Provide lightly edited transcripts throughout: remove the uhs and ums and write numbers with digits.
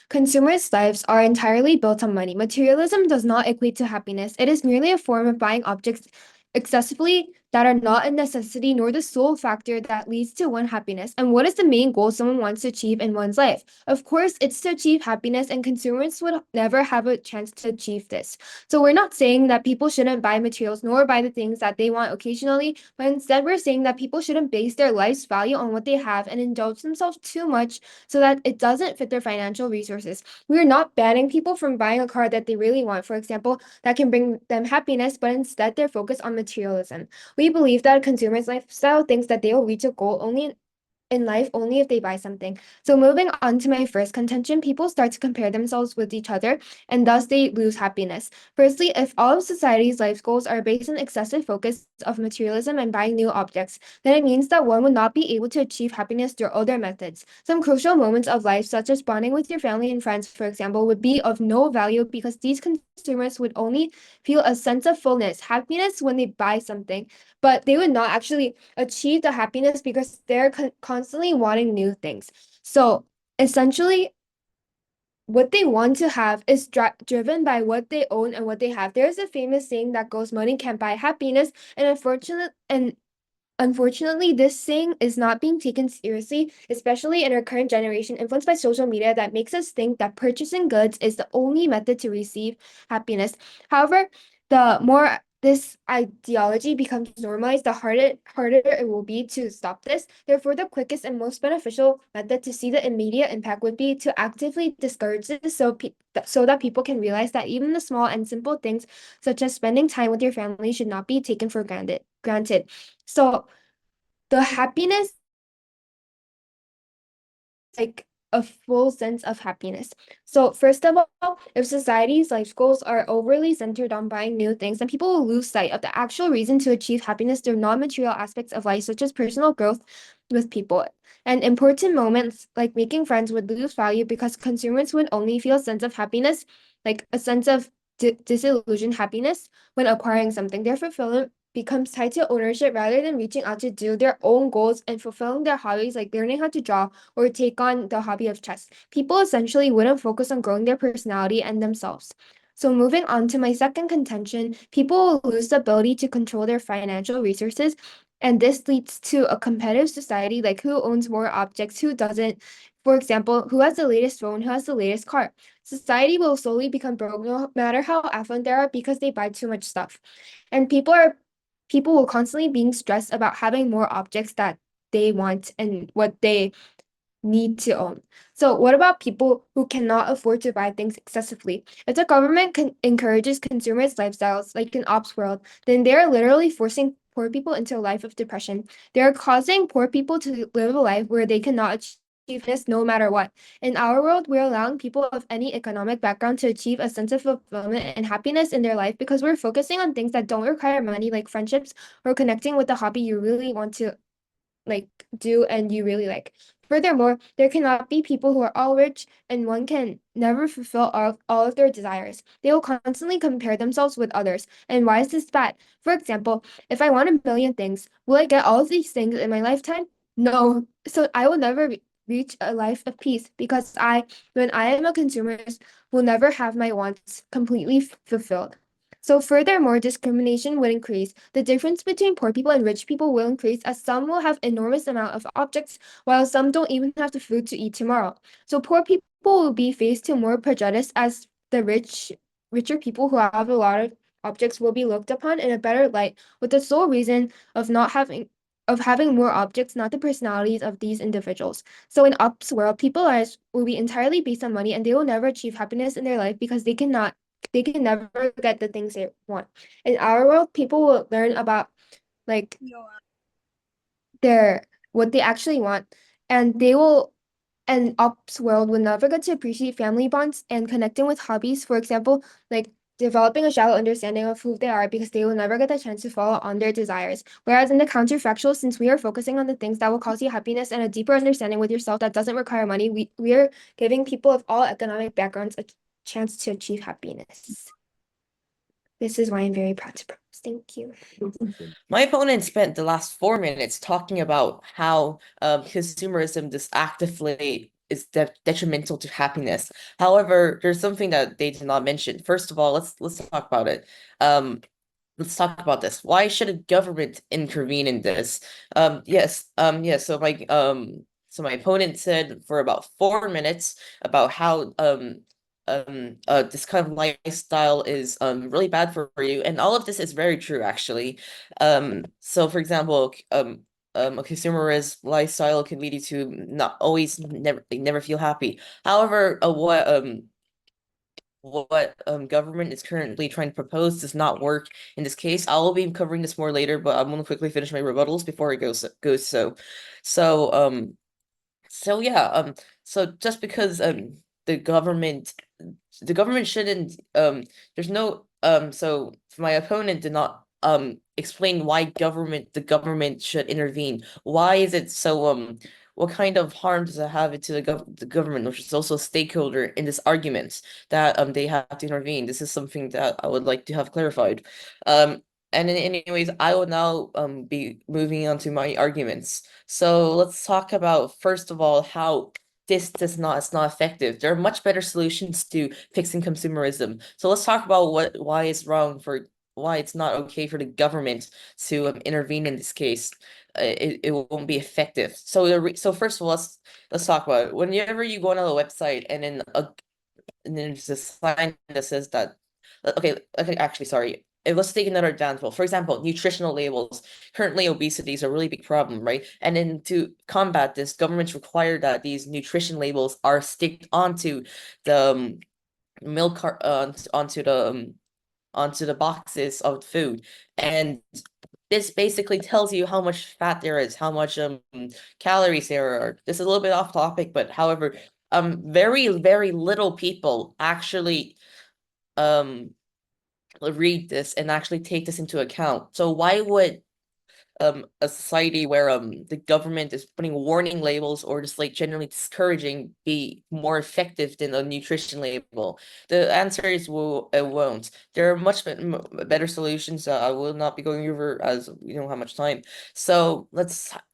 Consumers' lives are entirely built on money. Materialism does not equate to happiness. It is merely a form of buying objects excessively that are not a necessity nor the sole factor that leads to one happiness. And what is the main goal someone wants to achieve in one's life? Of course, it's to achieve happiness, and consumers would never have a chance to achieve this. So we're not saying that people shouldn't buy materials nor buy the things that they want occasionally, but instead we're saying that people shouldn't base their life's value on what they have and indulge themselves too much so that it doesn't fit their financial resources. We're not banning people from buying a car that they really want, for example, that can bring them happiness, but instead they're focused on materialism. We believe that a consumer's lifestyle thinks that they will reach a goal only in life only if they buy something. So moving on to my first contention, people start to compare themselves with each other and thus they lose happiness. Firstly, if all of society's life goals are based on excessive focus of materialism and buying new objects, then it means that one would not be able to achieve happiness through other methods. Some crucial moments of life, such as bonding with your family and friends, for example, would be of no value because these consumers would only feel a sense of fullness, happiness when they buy something, but they would not actually achieve the happiness because they're constantly wanting new things. So essentially, what they want to have is driven by what they own and what they have. There's a famous saying that goes, "Money can't buy happiness," and unfortunately, this saying is not being taken seriously, especially in our current generation, influenced by social media that makes us think that purchasing goods is the only method to receive happiness. However, the more this ideology becomes normalized, the harder it will be to stop this. Therefore, the quickest and most beneficial method to see the immediate impact would be to actively discourage this so that people can realize that even the small and simple things, such as spending time with your family, should not be taken for granted. So the happiness, like a full sense of happiness. So first of all, if society's life goals are overly centered on buying new things, then people will lose sight of the actual reason to achieve happiness through non-material aspects of life, such as personal growth with people. And important moments like making friends would lose value because consumers would only feel a sense of happiness, like a sense of disillusioned happiness when acquiring something. Their fulfillment becomes tied to ownership rather than reaching out to do their own goals and fulfilling their hobbies like learning how to draw or take on the hobby of chess. People essentially wouldn't focus on growing their personality and themselves. So moving on to my second contention, people will lose the ability to control their financial resources, and this leads to a competitive society, like who owns more objects, who doesn't. For example, who has the latest phone, who has the latest car. Society will slowly become broke no matter how affluent they are because they buy too much stuff. And people will constantly being stressed about having more objects that they want and what they need to own. So what about people who cannot afford to buy things excessively? If the government encourages consumers' lifestyles like an ops world, then they are literally forcing poor people into a life of depression. They are causing poor people to live a life where they cannot achieve this no matter what. In our world, we're allowing people of any economic background to achieve a sense of fulfillment and happiness in their life because we're focusing on things that don't require money, like friendships or connecting with a hobby you really want to like do and you really like. Furthermore, there cannot be people who are all rich and one can never fulfill all of their desires. They will constantly compare themselves with others. And why is this bad? For example, if I want a million things, will I get all of these things in my lifetime? No. So I will never reach a life of peace because when I am a consumer, will never have my wants completely fulfilled. So furthermore, discrimination would increase. The difference between poor people and rich people will increase as some will have enormous amount of objects while some don't even have the food to eat tomorrow. So poor people will be faced to more prejudice as the richer people who have a lot of objects will be looked upon in a better light with the sole reason of not having more objects, not the personalities of these individuals. So in Up's world, people will be entirely based on money and they will never achieve happiness in their life because they can never get the things they want. In our world, people will learn about like their what they actually want, and they will and ops world will never get to appreciate family bonds and connecting with hobbies, for example, like developing a shallow understanding of who they are because they will never get the chance to follow on their desires. Whereas in the counterfactual, since we are focusing on the things that will cause you happiness and a deeper understanding with yourself that doesn't require money, we are giving people of all economic backgrounds a chance to achieve happiness. This is why I'm very proud to propose. Thank you. My opponent spent the last 4 minutes talking about how consumerism just actively is detrimental to happiness. However, there's something that they did not mention. First of all, let's talk about it. Um, let's talk about this. Why should a government intervene in this? Yes. So my opponent said for about 4 minutes about how this kind of lifestyle is really bad for you, and all of this is very true actually. So for example, a consumerist lifestyle can lead you to not always never feel happy. However, what government is currently trying to propose does not work in this case. I will be covering this more later, but I'm gonna quickly finish my rebuttals before it goes so so yeah, so just because the government the government shouldn't there's no so my opponent did not explain why the government should intervene. Why is it so what kind of harm does it have to the government, which is also a stakeholder in this argument, that they have to intervene? This is something that I would like to have clarified. And anyways, I will now be moving on to my arguments. So let's talk about, first of all, how it's not effective. There are much better solutions to fixing consumerism. So let's talk about why it's not okay for the government to intervene in this case. It won't be effective. So first of all, let's talk about it. Whenever you go on a website and then there's a sign that says that, okay, actually, sorry. Let's take another example. For example, nutritional labels. Currently, obesity is a really big problem, right? And then to combat this, governments require that these nutrition labels are sticked onto the milk car onto the boxes of food. And this basically tells you how much fat there is, how much calories there are. This is a little bit off topic, but however, very, very little people actually um read this and actually take this into account. So why would a society where the government is putting warning labels or just like generally discouraging be more effective than a nutrition label? The answer is it won't. There are much better solutions that I will not be going over as we don't have much time. So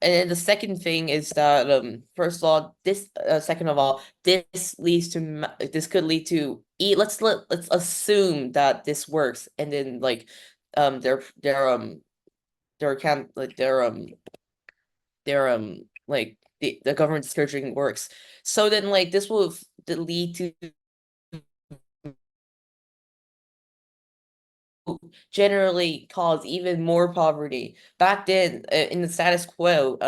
and the second thing is that first of all, second of all, this could lead to let's assume that this works, and then like their camp like their like the government discouraging works. So then like this will lead to generally cause even more poverty. Back then, in the status quo,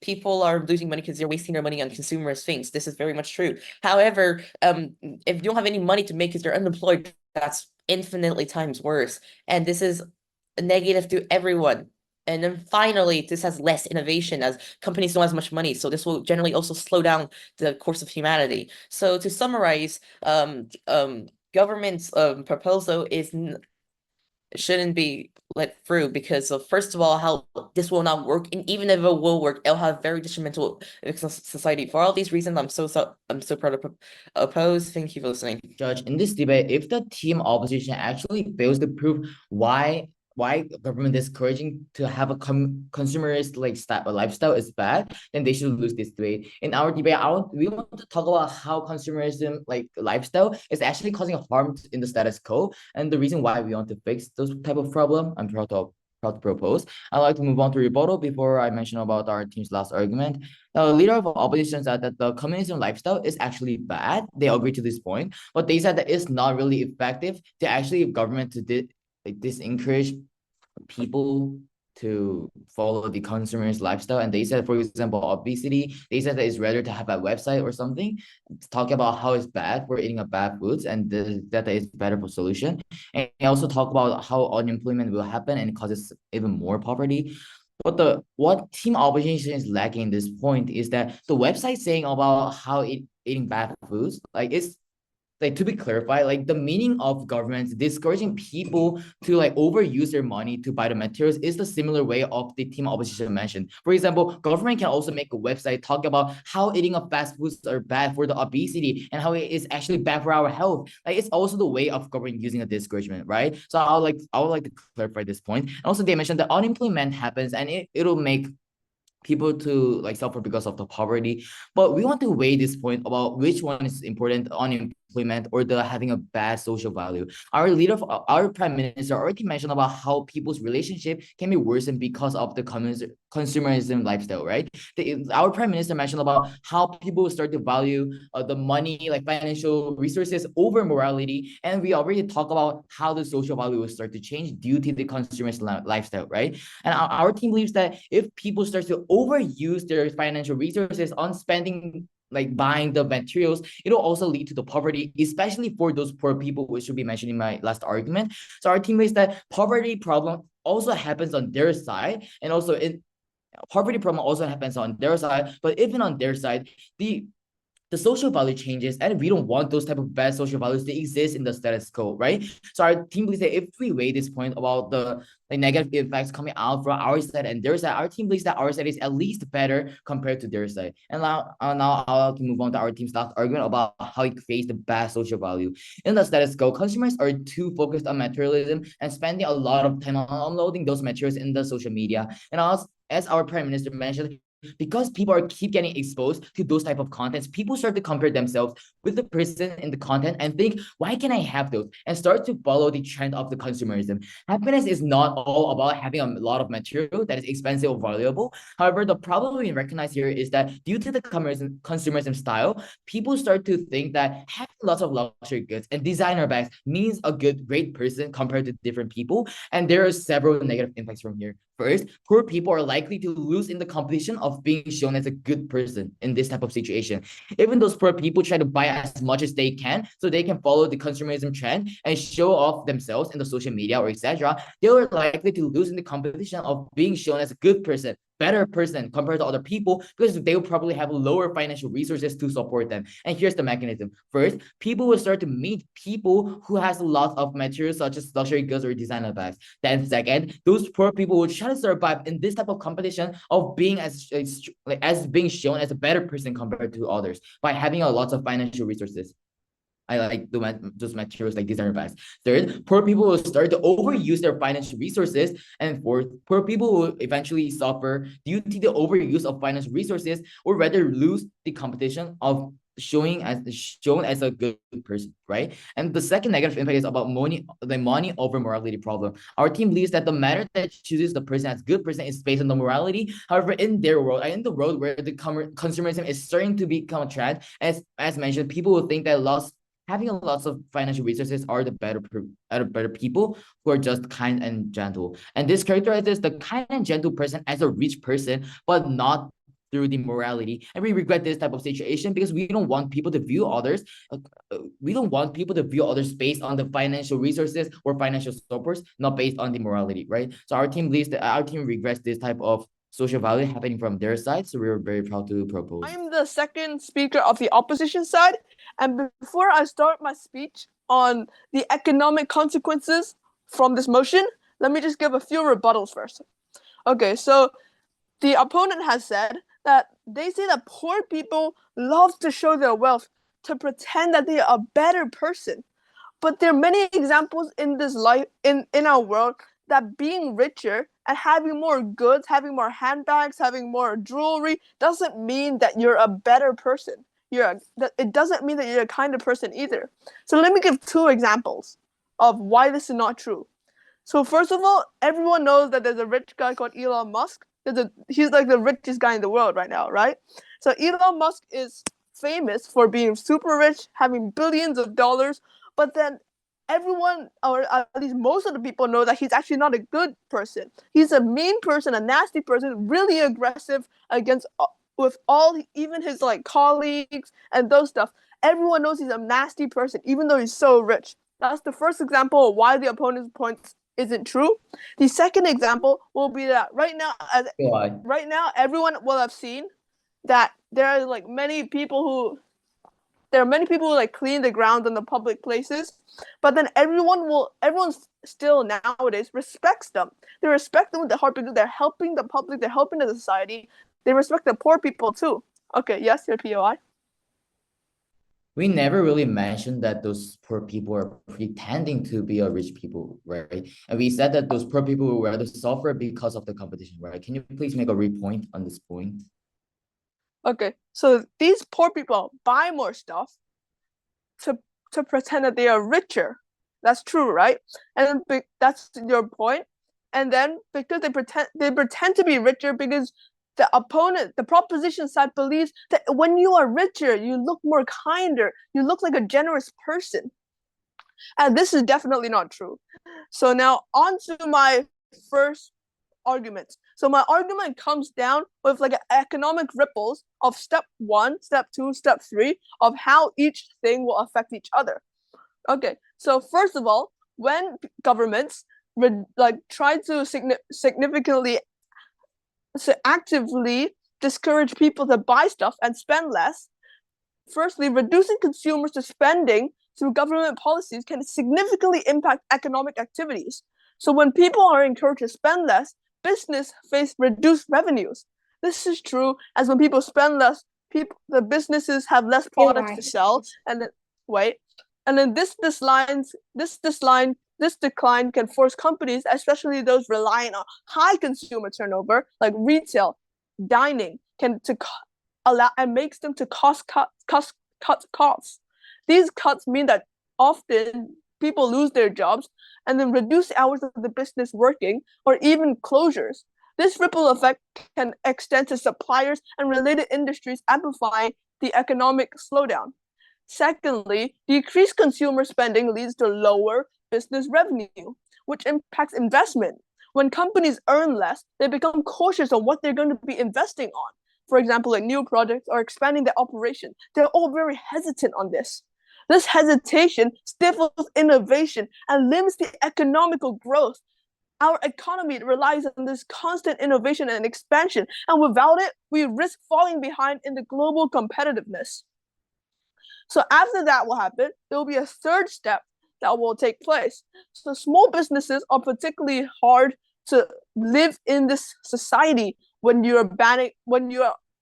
people are losing money because they're wasting their money on consumerist things. This is very much true. However, if you don't have any money to make because you're unemployed, that's infinitely times worse. And this is negative to everyone. And then finally, this has less innovation as companies don't have as much money. So this will generally also slow down the course of humanity. So to summarize, government's proposal shouldn't be let through because of, first of all, how this will not work, and even if it will work, it'll have very detrimental society. For all these reasons, I'm so proud to oppose. Thank you for listening. Judge, in this debate, if the team opposition actually fails to prove why government discouraging to have a consumerist like lifestyle is bad, then they should lose this debate. In our debate, we want to talk about how consumerism like lifestyle is actually causing harm in the status quo, and the reason why we want to fix those type of problem. I'm proud to propose. I'd like to move on to rebuttal before I mention about our team's last argument. The leader of opposition said that the communism lifestyle is actually bad. They agree to this point, but they said that it's not really effective to actually government to encourage people to follow the consumerist lifestyle. And they said, for example, obesity, they said that it's rather to have a website or something talk about how it's bad for eating a bad foods, and that is better for solution. And they also talk about how unemployment will happen and it causes even more poverty. But what team opposition is lacking in this point is that the website saying about how eating bad foods, like it's like, to be clarified, like the meaning of governments discouraging people to like overuse their money to buy the materials is the similar way of the team opposition mentioned. For example, government can also make a website talk about how eating of fast foods are bad for the obesity and how it is actually bad for our health. Like it's also the way of government using a discouragement, right? So I would like to clarify this point. And also they mentioned that unemployment happens and it'll make people to like suffer because of the poverty. But we want to weigh this point about which one is important, unemployment or the having a bad social value. Our prime minister already mentioned about how people's relationship can be worsened because of the consumerism lifestyle, right? Our prime minister mentioned about how people start to value the money, like financial resources over morality. And we already talked about how the social value will start to change due to the consumerist lifestyle, right? And our team believes that if people start to overuse their financial resources on spending, like buying the materials, it'll also lead to the poverty, especially for those poor people, which should be mentioned in my last argument. So our team believes that poverty problem also happens on their side, and also poverty problem also happens on their side, but even on their side, the social value changes, and we don't want those type of bad social values to exist in the status quo, right? So our team believes that if we weigh this point about the negative effects coming out from our side and their side, our team believes that our side is at least better compared to their side. And now I'll move on to our team's last argument about how it creates the bad social value. In the status quo, consumers are too focused on materialism and spending a lot of time on unloading those materials in the social media. And as our prime minister mentioned, because people are keep getting exposed to those type of contents, people start to compare themselves with the person in the content and think, why can I have those? And start to follow the trend of the consumerism. Happiness is not all about having a lot of material that is expensive or valuable. However, the problem we recognize here is that due to the consumerism style, people start to think that having lots of luxury goods and designer bags means a great person compared to different people. And there are several negative impacts from here. First, poor people are likely to lose in the competition of being shown as a good person in this type of situation. Even those poor people try to buy as much as they can so they can follow the consumerism trend and show off themselves in the social media or etc. They are likely to lose in the competition of being shown as a good person, better person compared to other people, because they will probably have lower financial resources to support them. And here's the mechanism. First, people will start to meet people who has a lot of materials such as luxury goods or designer bags. Then second, those poor people will try to survive in this type of competition of being as being shown as a better person compared to others by having a lot of financial resources. I like those materials like designer bags. Third, poor people will start to overuse their financial resources. And fourth, poor people will eventually suffer due to the overuse of financial resources, or rather lose the competition of shown as a good person, right? And the second negative impact is about the money over morality problem. Our team believes that the matter that chooses the person as good person is based on the morality. However, in their world, in the world where the consumerism is starting to become a trend, as mentioned, people will think that having lots of financial resources are the better people who are just kind and gentle. And this characterizes the kind and gentle person as a rich person, but not through the morality. And we regret this type of situation because we don't want people to view others. We don't want people to view others based on the financial resources or financial supports, not based on the morality, right? So our team regrets this type of social value happening from their side. So we're very proud to propose. I'm the second speaker of the opposition side, and before I start my speech on the economic consequences from this motion, let me just give a few rebuttals first. Okay, so the opponent has said that they say that poor people love to show their wealth to pretend that they are a better person. But there are many examples in this life, in our world, that being richer and having more goods, having more handbags, having more jewelry doesn't mean that you're a better person. It doesn't mean that you're a kinder person either. So let me give two examples of why this is not true. So first of all, everyone knows that there's a rich guy called Elon Musk. He's like the richest guy in the world right now, right? So Elon Musk is famous for being super rich, having billions of dollars, but then everyone, or at least most of the people, know that he's actually not a good person. He's a mean person, a nasty person, really aggressive against with all even his like colleagues and those stuff. Everyone knows he's a nasty person, even though he's so rich. That's the first example of why the opponent's point isn't true. The second example will be that right now everyone will have seen that there are many people who like clean the ground in the public places, but then everyone still nowadays respects them. They respect them with the heart because they're helping the public, they're helping the society. They respect the poor people too. Okay, yes, your POI. we never really mentioned that those poor people are pretending to be a rich people, right? And we said that those poor people will rather suffer because of the competition, right? Can you please make a repoint on this point? Okay, so these poor people buy more stuff to pretend that they are richer. That's true, right? And that's your point. And then because they pretend to be richer because the proposition side believes that when you are richer, you look more kinder, you look like a generous person. And this is definitely not true. So now on to my first argument. So my argument comes down with like economic ripples of step 1, step 2, step 3 of how each thing will affect each other. Okay, so first of all, when governments try to significantly actively discourage people to buy stuff and spend less, firstly, reducing consumers to spending through government policies can significantly impact economic activities. So when people are encouraged to spend less, business face reduced revenues. This is true as when people spend less, the businesses have less products to sell, and then this decline can force companies, especially those relying on high consumer turnover, like retail, dining, to allow and makes them to cut costs. These cuts mean that often people lose their jobs and then reduce hours of the business working or even closures. This ripple effect can extend to suppliers and related industries, amplifying the economic slowdown. Secondly, decreased consumer spending leads to lower business revenue, which impacts investment. When companies earn less, they become cautious on what they're going to be investing on. For example, like new projects or expanding their operation. They're all very hesitant on this. This hesitation stifles innovation and limits the economical growth. Our economy relies on this constant innovation and expansion, and without it, we risk falling behind in the global competitiveness. So after that will happen, there will be a third step that will take place. So small businesses are particularly hard to live in this society when you're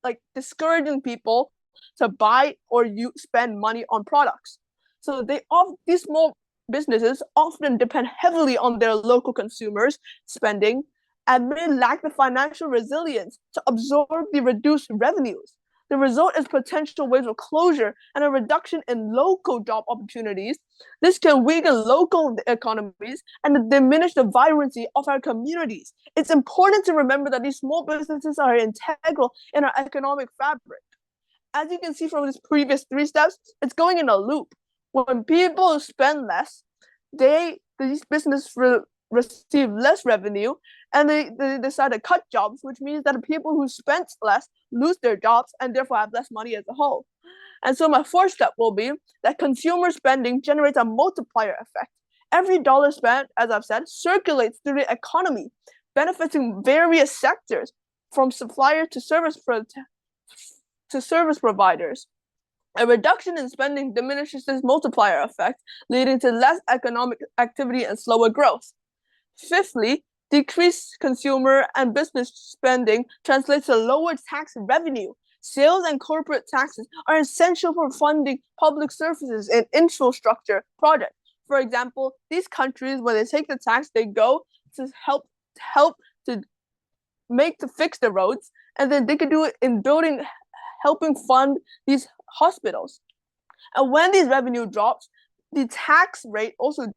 like discouraging people to buy or you spend money on products. So these small businesses often depend heavily on their local consumers spending and may lack the financial resilience to absorb the reduced revenues. The result is potential waves of closure and a reduction in local job opportunities. This can weaken local economies and diminish the vibrancy of our communities. It's important to remember that these small businesses are integral in our economic fabric. As you can see from these previous 3 steps, it's going in a loop. When people spend less, these businesses receive less revenue, and they decide to cut jobs, which means that the people who spent less lose their jobs and therefore have less money as a whole. And so my fourth step will be that consumer spending generates a multiplier effect. Every dollar spent, as I've said, circulates through the economy, benefiting various sectors, from suppliers to service providers. A reduction in spending diminishes this multiplier effect, leading to less economic activity and slower growth. Fifthly, decreased consumer and business spending translates to lower tax revenue. Sales and corporate taxes are essential for funding public services and infrastructure projects. For example, these countries, when they take the tax, they go to help to fix the roads, and then they can do it in helping fund these hospitals. And when these revenue drops, the tax rate also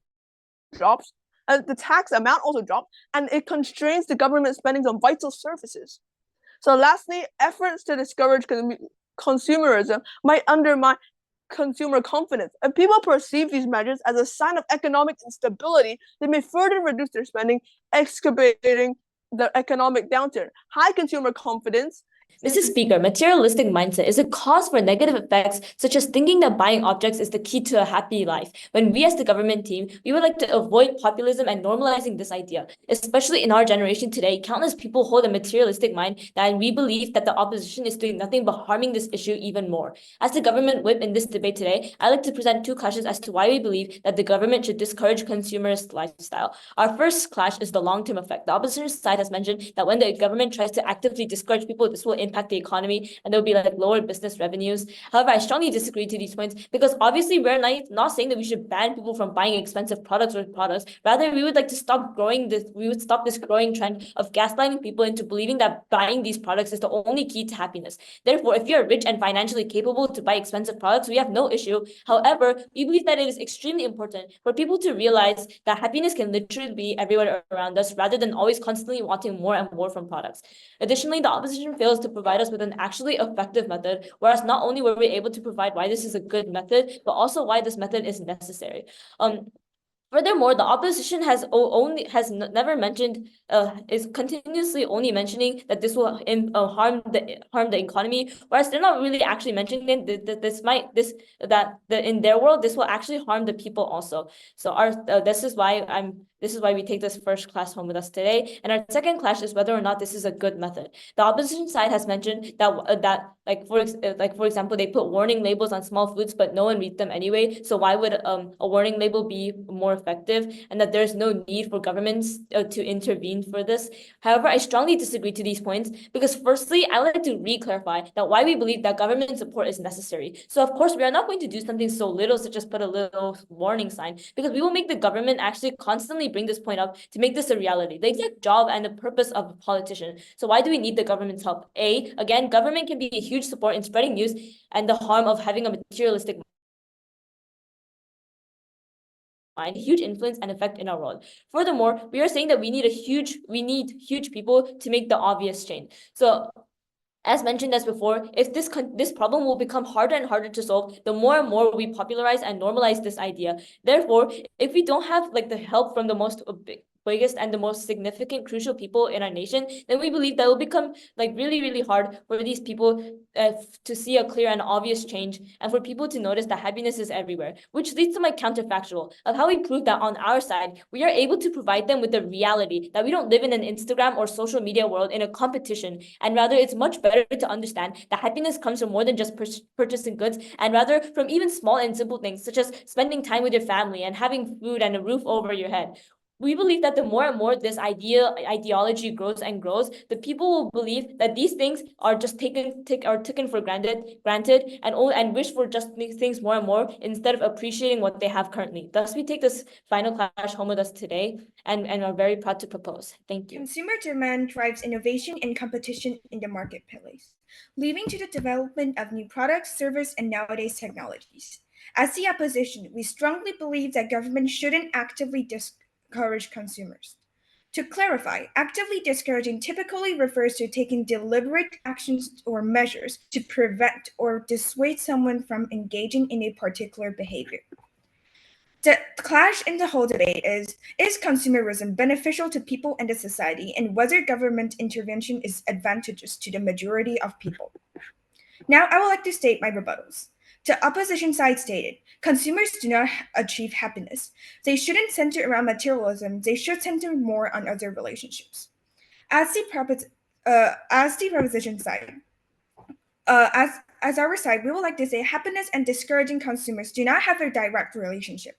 drops, and the tax amount also drops, and it constrains the government spending on vital services. So lastly, efforts to discourage consumerism might undermine consumer confidence. If people perceive these measures as a sign of economic instability, they may further reduce their spending, exacerbating the economic downturn. High consumer confidence. Mr. Speaker, materialistic mindset is a cause for negative effects, such as thinking that buying objects is the key to a happy life. When we as the government team, we would like to avoid populism and normalizing this idea. Especially in our generation today, countless people hold a materialistic mind and we believe that the opposition is doing nothing but harming this issue even more. As the government whip in this debate today, I'd like to present 2 clashes as to why we believe that the government should discourage consumerist lifestyle. Our first clash is the long-term effect. The opposition side has mentioned that when the government tries to actively discourage people, this will impact the economy and there'll be like lower business revenues. However, I strongly disagree to these points because obviously we're not saying that we should ban people from buying expensive products or products. Rather, we would like to stop this growing trend of gaslighting people into believing that buying these products is the only key to happiness. Therefore, if you're rich and financially capable to buy expensive products, we have no issue. However, we believe that it is extremely important for people to realize that happiness can literally be everywhere around us rather than always constantly wanting more and more from products. Additionally, the opposition fails to provide us with an actually effective method, whereas not only were we able to provide why this is a good method, but also why this method is necessary. Furthermore, the opposition never mentioned is continuously only mentioning that this will harm the economy, whereas they're not really actually mentioning that in their world this will actually harm the people also. So this is why we take this first clash home with us today, and our second clash is whether or not this is a good method. The opposition side has mentioned that for example they put warning labels on small foods, but no one reads them anyway. So why would a warning label be more effective, and that there's no need for governments to intervene for this. However, I strongly disagree to these points because firstly, I would like to re-clarify that why we believe that government support is necessary. So of course, we are not going to do something so little such as put a little warning sign, because we will make the government actually constantly bring this point up to make this a reality, the exact job and the purpose of a politician. So why do we need the government's help? Again, government can be a huge support in spreading news and the harm of having a materialistic mind, huge influence and effect in our world. Furthermore, we are saying that we need huge people to make the obvious change. So as mentioned as before, if this problem will become harder and harder to solve, the more and more we popularize and normalize this idea. Therefore, if we don't have like the help from the biggest and the most significant crucial people in our nation, then we believe that it will become like really, really hard for these people to see a clear and obvious change, and for people to notice that happiness is everywhere, which leads to my counterfactual of how we prove that on our side, we are able to provide them with the reality that we don't live in an Instagram or social media world in a competition, and rather it's much better to understand that happiness comes from more than just purchasing goods, and rather from even small and simple things such as spending time with your family and having food and a roof over your head. We believe that the more and more this ideology grows and grows, the people will believe that these things are just taken for granted, and wish for just these things more and more instead of appreciating what they have currently. Thus, we take this final clash home with us today, and are very proud to propose. Thank you. Consumer demand drives innovation and competition in the marketplace, leading to the development of new products, services, and nowadays technologies. As the opposition, we strongly believe that government shouldn't actively discourage consumers. To clarify, actively discouraging typically refers to taking deliberate actions or measures to prevent or dissuade someone from engaging in a particular behavior. The clash in the whole debate is consumerism beneficial to people and the society, and whether government intervention is advantageous to the majority of people? Now, I would like to state my rebuttals. The opposition side stated, consumers do not achieve happiness. They shouldn't center around materialism. They should center more on other relationships. As the proposition side, as our side, we would like to say happiness and discouraging consumers do not have a direct relationship.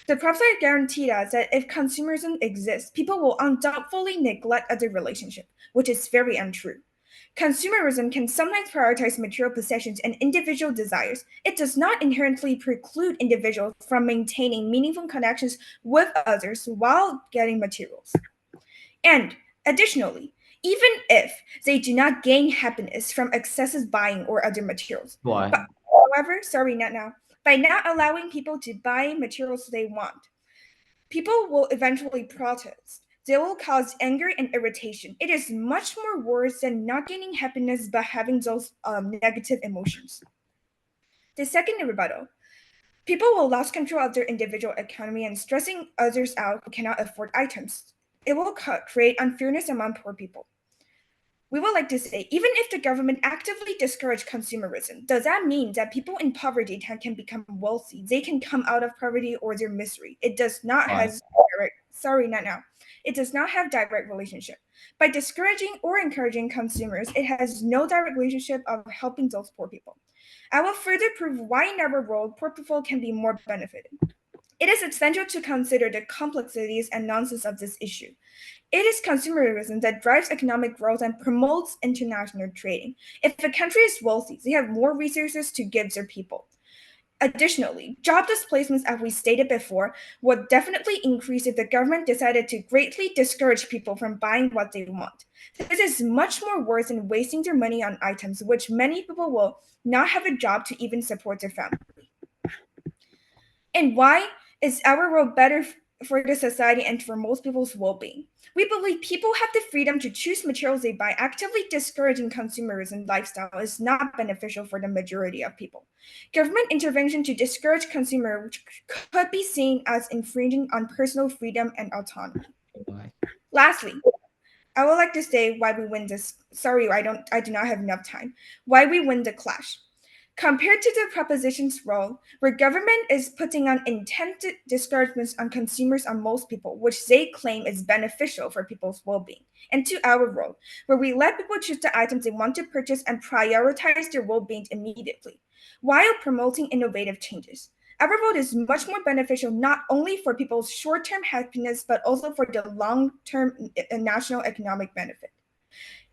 The proposition guaranteed us that if consumerism exists, people will undoubtedly neglect other relationships, which is very untrue. Consumerism can sometimes prioritize material possessions and individual desires. It does not inherently preclude individuals from maintaining meaningful connections with others while getting materials. And additionally, even if they do not gain happiness from excessive buying or other materials. Why? However, by not allowing people to buy materials they want, people will eventually protest. They will cause anger and irritation. It is much more worse than not gaining happiness but having those negative emotions. The second rebuttal, people will lose control of their individual economy and stressing others out who cannot afford items. It will create unfairness among poor people. We would like to say, even if the government actively discourages consumerism, does that mean that people in poverty can become wealthy? They can come out of poverty or their misery. It does not have It does not have direct relationship. By discouraging or encouraging consumers, it has no direct relationship of helping those poor people. I will further prove why in our world poor people can be more benefited. It is essential to consider the complexities and nuances of this issue. It is consumerism that drives economic growth and promotes international trading. If a country is wealthy, they have more resources to give their people. Additionally, job displacements, as we stated before, would definitely increase if the government decided to greatly discourage people from buying what they want. This is much more worse than wasting their money on items which many people will not have a job to even support their family. And why is our world better for the society and for most people's well-being? We believe people have the freedom to choose materials they buy. Actively discouraging consumerism lifestyle is not beneficial for the majority of people. Government intervention to discourage consumer could be seen as infringing on personal freedom and autonomy. Lastly, I would like to say why we win this. Sorry, I do not have enough time. Why we win the clash. Compared to the proposition's role, where government is putting on intended discouragements on consumers on most people, which they claim is beneficial for people's well-being, and to our role, where we let people choose the items they want to purchase and prioritize their well-being immediately, while promoting innovative changes. Our road is much more beneficial not only for people's short-term happiness, but also for the long-term national economic benefit.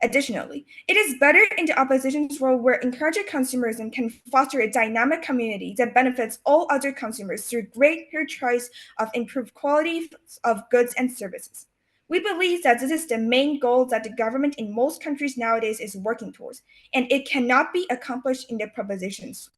Additionally, it is better in the opposition's role where encouraging consumerism can foster a dynamic community that benefits all other consumers through greater choice of improved quality of goods and services. We believe that this is the main goal that the government in most countries nowadays is working towards, and it cannot be accomplished in the proposition's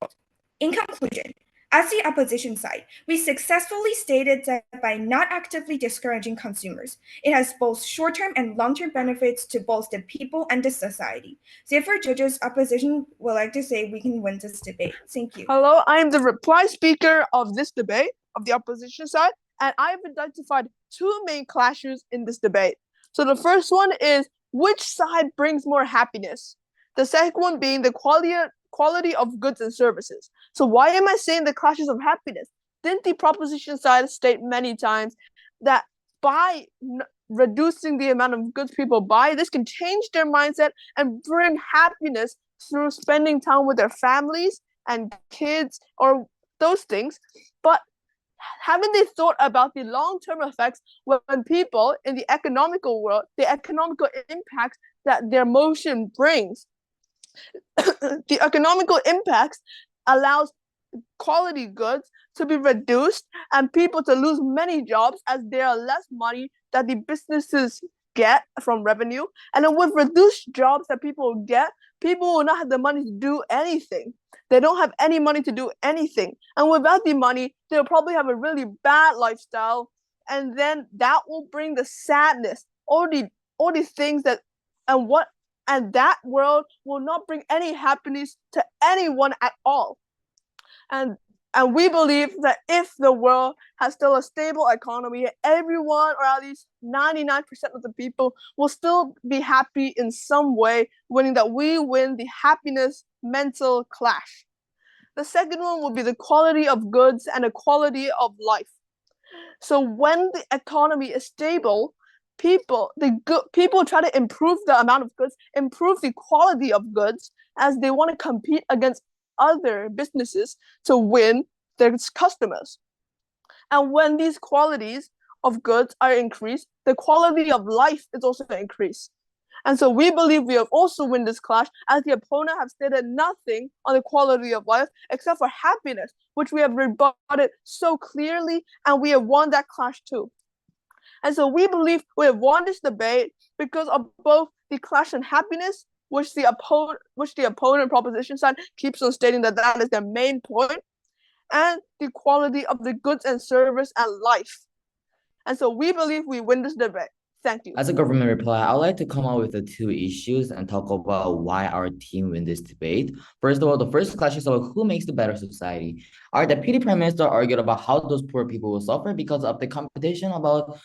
world. In conclusion, as the opposition side, we successfully stated that by not actively discouraging consumers, it has both short-term and long-term benefits to both the people and the society. Therefore, judges, opposition would like to say we can win this debate. Thank you. Hello, I am the reply speaker of this debate of the opposition side, and I have identified two main clashes in this debate. So the first one is which side brings more happiness? The second one being the quality of goods and services. So why am I saying the clashes of happiness? Didn't the proposition side state many times that by reducing the amount of goods people buy, this can change their mindset and bring happiness through spending time with their families and kids or those things? But haven't they thought about the long-term effects when people in the economical world, the economical impacts that their motion brings? The economical impacts allows quality goods to be reduced and people to lose many jobs as there are less money that the businesses get from revenue. And then with reduced jobs that people get, people will not have the money to do anything. They don't have any money to do anything. And without the money, they'll probably have a really bad lifestyle. And then that will bring the sadness, all the things that, and that world will not bring any happiness to anyone at all. And we believe that if the world has still a stable economy, everyone, or at least 99% of the people, will still be happy in some way, winning that we win the happiness mental clash. The second one will be the quality of goods and the quality of life. So when the economy is stable, people try to improve the amount of goods, improve the quality of goods, as they want to compete against other businesses to win their customers. And when these qualities of goods are increased, the quality of life is also increased. And so we believe we have also won this clash, as the opponent have stated nothing on the quality of life except for happiness, which we have rebutted so clearly, and we have won that clash too. And so we believe we have won this debate because of both the clash in happiness, which the opponent proposition side keeps on stating that is their main point, and the quality of the goods and service and life. And so we believe we win this debate. Thank you. As a government reply, I would like to come up with the two issues and talk about why our team win this debate. First of all, the first clash is about who makes the better society. Our deputy prime minister argued about how those poor people will suffer because of the competition about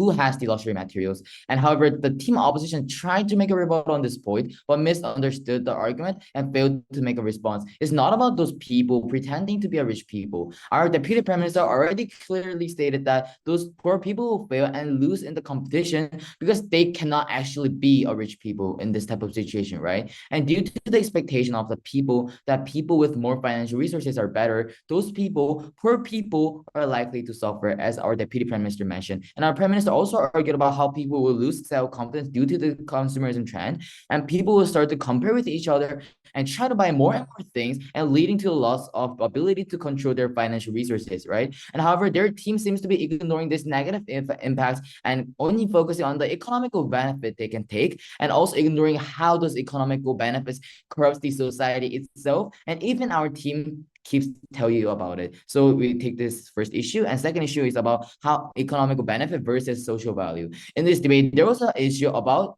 who has the luxury materials. And however, the team opposition tried to make a rebuttal on this point, but misunderstood the argument and failed to make a response. It's not about those people pretending to be a rich people. Our deputy prime minister already clearly stated that those poor people will fail and lose in the competition because they cannot actually be a rich people in this type of situation, right? And due to the expectation of the people that people with more financial resources are better, those people, poor people, are likely to suffer, as our deputy prime minister mentioned. And our prime minister also argued about how people will lose self-confidence due to the consumerism trend, and people will start to compare with each other and try to buy more and more things, and leading to a loss of ability to control their financial resources, right? And however, their team seems to be ignoring this negative impacts and only focusing on the economical benefit they can take, and also ignoring how those economical benefits corrupts the society itself. And even our team keeps tell you about it. So we take this first issue, and second issue is about how economical benefit versus social value. In this debate, there was an issue about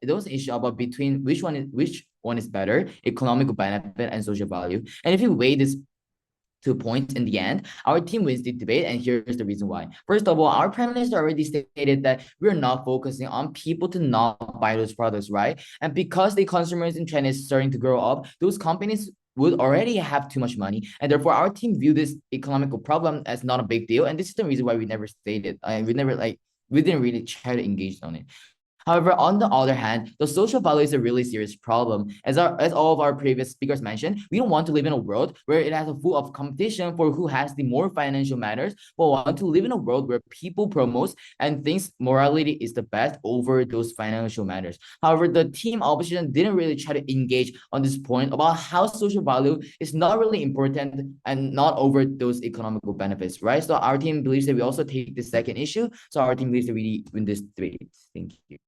between which one is better, economical benefit and social value. And if you weigh this 2 points in the end, our team wins the debate, and here's the reason why. First of all, our prime minister already stated that we're not focusing on people to not buy those products, right? And because the consumerism trend is starting to grow up, those companies would already have too much money, and therefore our team view this economical problem as not a big deal. And this is the reason why we never stated, we didn't really try to engage on it. However, on the other hand, the social value is a really serious problem. As all of our previous speakers mentioned, we don't want to live in a world where it has a full of competition for who has the more financial matters, but want to live in a world where people promote and thinks morality is the best over those financial matters. However, the team opposition didn't really try to engage on this point about how social value is not really important and not over those economical benefits, right? So our team believes that we also take the second issue. So our team believes that we win this debate. Thank you.